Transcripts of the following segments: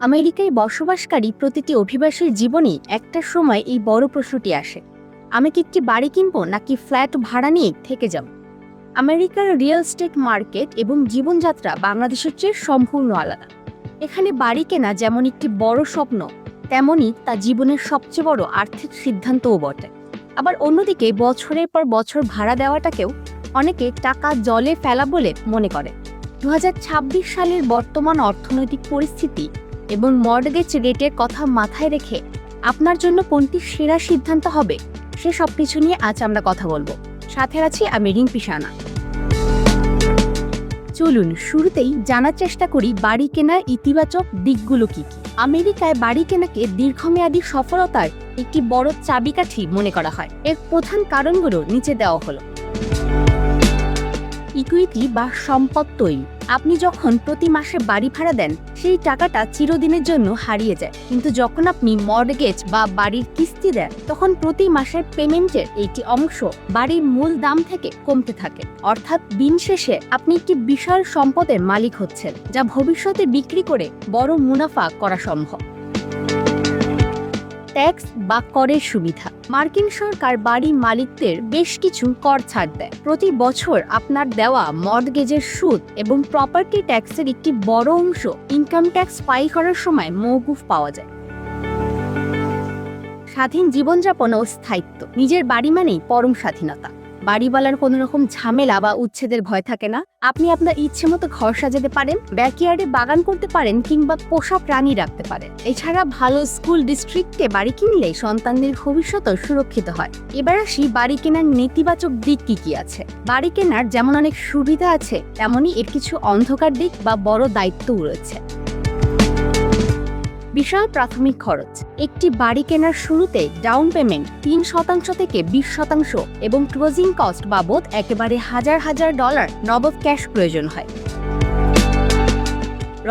আমেরিকায় বসবাসকারী প্রতিটি অভিবাসীর জীবনেই একটা সময় এই বড় প্রশ্নটি আসে, আমি কি একটি বাড়ি কিনবো নাকি ফ্ল্যাট ভাড়া নিয়ে থেকে যাব। আমেরিকার রিয়েল এস্টেট মার্কেট এবং জীবনযাত্রা বাংলাদেশের চেয়ে সম্পূর্ণ আলাদা। এখানে বাড়ি কেনা যেমন একটি বড় স্বপ্ন, তেমনই তা জীবনের সবচেয়ে বড় আর্থিক সিদ্ধান্তও বটে। আবার অন্যদিকে বছরের পর বছর ভাড়া দেওয়াটাকেও অনেকে টাকা জলে ফেলা বলে মনে করে। 2026 সালের বর্তমান অর্থনৈতিক পরিস্থিতি এবং মর্টগেজ রেটের কথা মাথায় রেখে আপনার জন্য কোনটি সেরা সিদ্ধান্ত হবে সে সবকিছু নিয়ে আজ আমরা কথা বলবো। সাথে আছি আমি রিম্পি সানা। চলুন শুরুতেই জানার চেষ্টা করি বাড়ি কেনার ইতিবাচক দিকগুলো কি কি। আমেরিকায় বাড়ি কেনাকে দীর্ঘমেয়াদী সফলতার একটি বড় চাবিকাঠি মনে করা হয়। এর প্রধান কারণগুলো নিচে দেওয়া হলো। ইকুইটি বা সম্পদ তৈরি। আপনি যখন প্রতি মাসে বাড়ি ভাড়া দেন সেই টাকাটা চিরদিনের জন্য হারিয়ে যায়, কিন্তু যখন আপনি মর্টগেজ বা বাড়ির কিস্তি দেন তখন প্রতি মাসের পেমেন্টের একটি অংশ বাড়ির মূল দাম থেকে কমতে থাকে। অর্থাৎ দিন শেষে আপনি একটি বিশাল সম্পদের মালিক হচ্ছেন, যা ভবিষ্যতে বিক্রি করে বড় মুনাফা করা সম্ভব। ট্যাক্স বা করের সুবিধা। মার্কিন সরকার বাড়ি মালিকদের বেশ কিছু কর ছাড় দেয়। প্রতি বছর আপনার দেওয়া মর্টগেজের সুদ এবং প্রপার্টি ট্যাক্সের একটি বড় অংশ ইনকাম ট্যাক্স ফাইল করার সময় মওকুফ পাওয়া যায়। স্বাধীন জীবনযাপন ও স্থায়িত্ব। নিজের বাড়ি মানেই পরম স্বাধীনতা। বাড়িওয়ালার কোনো রকম ঝামেলা বা উচ্ছেদের ভয় থাকে না। আপনি আপনার ইচ্ছে মতো ঘর সাজাতে পারেন, ব্যাকইয়ার্ডে বাগান করতে পারেন কিংবা পোষা প্রাণী রাখতে পারেন। এছাড়া ভালো স্কুল ডিস্ট্রিক্টে বাড়ি কিনলে সন্তানদের ভবিষ্যৎও সুরক্ষিত হয়। এবার আসি বাড়ি কেনার নেতিবাচক দিক কি কি আছে। বাড়ি কেনার যেমন অনেক সুবিধা আছে, তেমনই এর কিছু অন্ধকার দিক বা বড় দায়িত্বও রয়েছে। বিশাল প্রাথমিক খরচ। একটি বাড়ি কেনার শুরুতে ডাউন পেমেন্ট 3% থেকে 20% এবং ক্লোজিং কস্ট বাবদ একেবারে হাজার হাজার ডলার নগদ ক্যাশ প্রয়োজন হয়।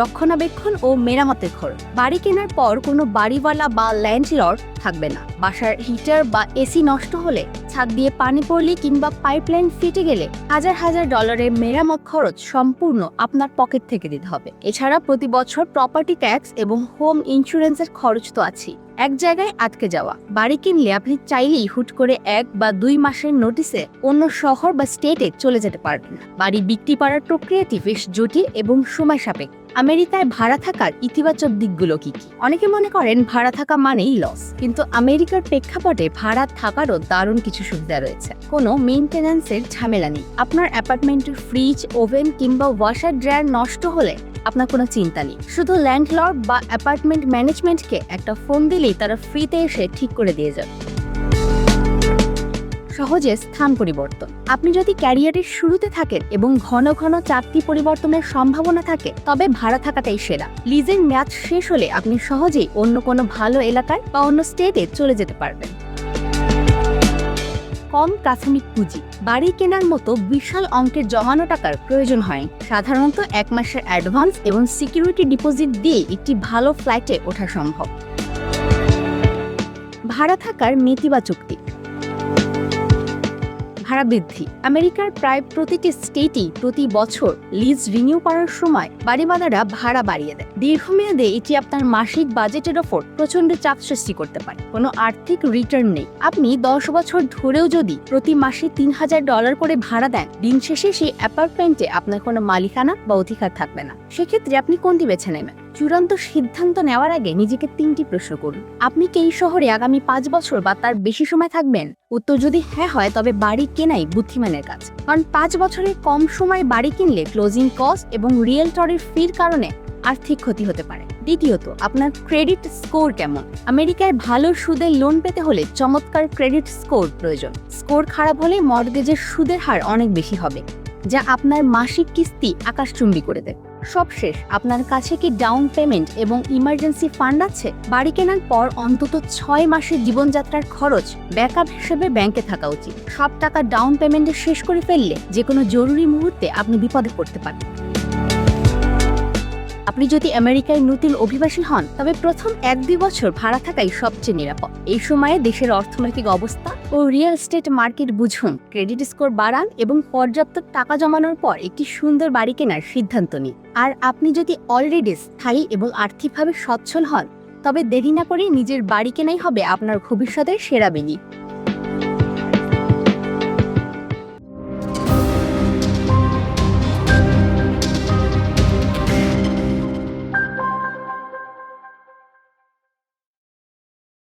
রক্ষণাবেক্ষণ ও মেরামতের খরচ। বাড়ি কেনার পর কোনো বাড়িওয়ালা বা ল্যান্ডলর্ড থাকবে না। বাসার হিটার বা এসি নষ্ট হলে, ছাদ দিয়ে পানি পড়লে কিংবা পাইপলাইন ফেটে গেলে হাজার হাজার ডলারের মেরামত খরচ সম্পূর্ণ আপনার পকেট থেকে দিতে হবে। এছাড়া প্রতি বছর প্রপার্টি ট্যাক্স এবং হোম ইন্স্যুরেন্সের খরচ তো আছেই। এক জায়গায় আটকে যাওয়া। বাড়ি কিনলে আপনি চাইলেই হুট করে 1 বা 2 মাসের নোটিসে অন্য শহর বা স্টেটে চলে যেতে পারবেন না। বাড়ি বিক্রি করার প্রক্রিয়াটি বেশ জটিল এবং সময় সাপেক্ষ। আমেরিকায় ভাড়া থাকার ইতিবাচক দিকগুলো কি কি? অনেকে মনে করেন ভাড়া থাকা মানেই লস, কিন্তু আমেরিকার প্রেক্ষাপটে ভাড়া থাকারও দারুণ কিছু সুবিধা রয়েছে। কোনো মেইনটেন্যান্সের ঝামেলা নেই। আপনার অ্যাপার্টমেন্টের ফ্রিজ, ওভেন কিংবা ওয়াশার ড্রায়ার নষ্ট হলে আপনার কোনো চিন্তা নেই। শুধু ল্যান্ডলর্ড বা অ্যাপার্টমেন্ট ম্যানেজমেন্টকে একটা ফোন দিলেই তারা ফ্রিতে এসে ঠিক করে দিয়ে যাবে। সহজে স্থান পরিবর্তন। আপনি যদি ক্যারিয়ারের শুরুতে থাকেন এবং ঘন ঘন চাকরি পরিবর্তনের সম্ভাবনা থাকে, তবে ভাড়া থাকাটাই সেরা। লিজের মেয়াদ শেষ হলে আপনি সহজেই অন্য কোনো ভালো এলাকায় বা অন্য স্টেটে চলে যেতে পারবেন। কম প্রাথমিক পুঁজি। বাড়ি কেনার মতো বিশাল অঙ্কের জমানো টাকার প্রয়োজন হয়। সাধারণত 1 মাসের অ্যাডভান্স এবং সিকিউরিটি ডিপোজিট দিয়ে একটি ভালো ফ্ল্যাটে ওঠা সম্ভব। ভাড়া থাকার নেতিবাচক দিক। ভাড়া বৃদ্ধি। আমেরিকার প্রায় প্রতিটি স্টেটই প্রতি বছর লিজ রিনিউ করার সময় বাড়িওয়ালারা ভাড়া বাড়িয়ে দেয়। দীর্ঘমেয়াদে এটি আপনার মাসিক বাজেটের ওপর প্রচন্ড চাপ সৃষ্টি করতে পারে। কোনো আর্থিক রিটার্ন নেই। আপনি 10 বছর ধরেও যদি প্রতি মাসে $3000 করে ভাড়া দেন, দিন শেষে সেই অ্যাপার্টমেন্টে আপনার কোনো মালিকানা বা অধিকার থাকবে না। সেক্ষেত্রে আপনি কোনটি বেছে নেবেন? চূড়ান্ত সিদ্ধান্ত নেওয়ার আগে নিজেকে 3টি প্রশ্ন করুন। আপনি কি এই শহরে আগামী 5 বছর বা তার বেশি সময় থাকবেন? উত্তর যদি হ্যাঁ হয়, তবে বাড়ি কেনাই বুদ্ধিমানের কাজ। কারণ 5 বছরের কম সময় বাড়ি কিনলে ক্লোজিং কস্ট এবং রিয়েলটরের ফির কারণে আর্থিক ক্ষতি হতে পারে। দ্বিতীয়ত, আপনার ক্রেডিট স্কোর কেমন? আমেরিকায় ভালো সুদের লোন পেতে হলে চমৎকার ক্রেডিট স্কোর প্রয়োজন। স্কোর খারাপ হলে মর্টগেজের সুদের হার অনেক বেশি হবে, যা আপনার মাসিক কিস্তি আকাশচুম্বী করে দেবে। সবশেষ, আপনার কাছে কি ডাউন পেমেন্ট এবং ইমার্জেন্সি ফান্ড আছে? বাড়ি কেনার পর অন্তত 6 মাসের জীবনযাত্রার খরচ ব্যাকআপ হিসেবে ব্যাংকে থাকা উচিত। সব টাকা ডাউন পেমেন্টে শেষ করে ফেললে যে কোনো জরুরি মুহূর্তে আপনি বিপদে পড়তে পারেন। আপনি যদি আমেরিকায় নতুন অভিবাসী হন তবে প্রথম 1-2 বছর ভাড়া থাকাই সবচেয়ে নিরাপদ। এই সময়ে দেশের অর্থনৈতিক অবস্থা ও রিয়েল এস্টেট মার্কেট বুঝুন, ক্রেডিট স্কোর বাড়ান এবং পর্যাপ্ত টাকা জমানোর পর একটি সুন্দর বাড়ি কেনার সিদ্ধান্ত নিন। আর আপনি যদি অলরেডি স্থায়ী এবং আর্থিকভাবে সচ্ছল হন তবে দেরি না করে নিজের বাড়ি কেনাই হবে আপনার ভবিষ্যতের সেরা বিনিয়োগ।